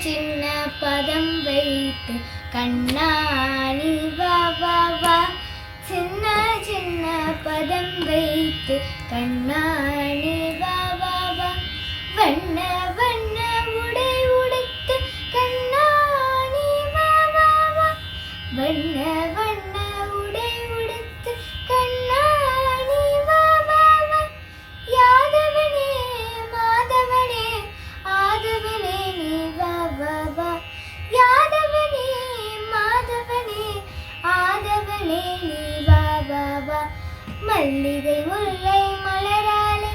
சின்ன பதம் வைத்து கண்ணாணி வா வா வா. சின்ன சின்ன பதம் வைத்து கண்ணாணி வா வா வா. வண்ண வண்ண உடை உடுத்து கண்ணாணி வா வா வா. வண்ண வண்ண உடை உடுத்து கண்ணாணி வா வா வா. யாதவனே மாதவனே ஆதவனே நீ வா வா வா. யாதவனே மாதவனே ஆதவனே நீ வா வா வா. மல்லிகை முல்லை மலராலே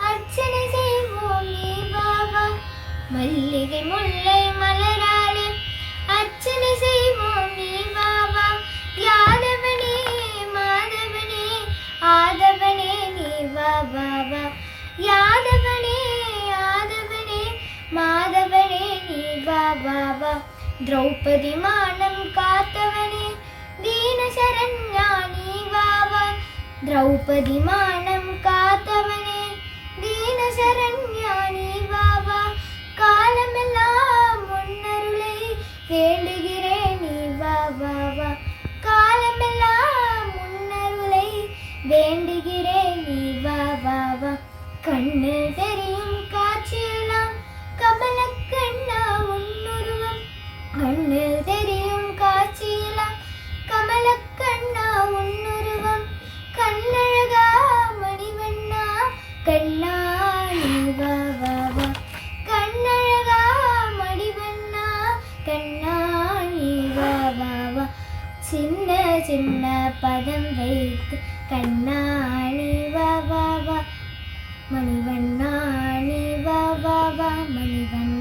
அர்ச்சனை செய்வோம் நீ வா வா. மல்லிகை முல்லை மலராலே அர்ச்சனை செய்வோம் நீ வா வா. யாதவனே மாதவனே ஆதவனே நீ வா வா வா. யாதவனே ஆதவனே மாதவனே நீ வா வா வா. திரௌபதி மானம் காத்தவனே தீன சரண்யா நீ வா வா. திரௌபதி மானம் காத்தவனே தீன சரண்யா நீ வா வா. காலமெல்லாம் முன்னருளை வேண்டுகிறேன் நீ வா வா வா. காலமெல்லாம் முன்னருளை வேண்டுகிறேன் நீ வா வா வா. கண்ணு தெரியும் காட்சியெல்லாம் கமலக்கண்ணா உன்னுருவம். கண்ணு தெரியும் காட்சியெல்லாம் கமலக்கண்ணா உன்னுருவம். கண்ணழகா மணிவண்ணா கண்ணா நீ வா வா வா. கண்ணழகா மணிவண்ணா கண்ணா நீ வா வா வா. சின்ன சின்ன பதம் வைத்து கண்ணா நீ வா வா வா. மணிவண்ணா நீ வா வா வா. மணிவண்ணா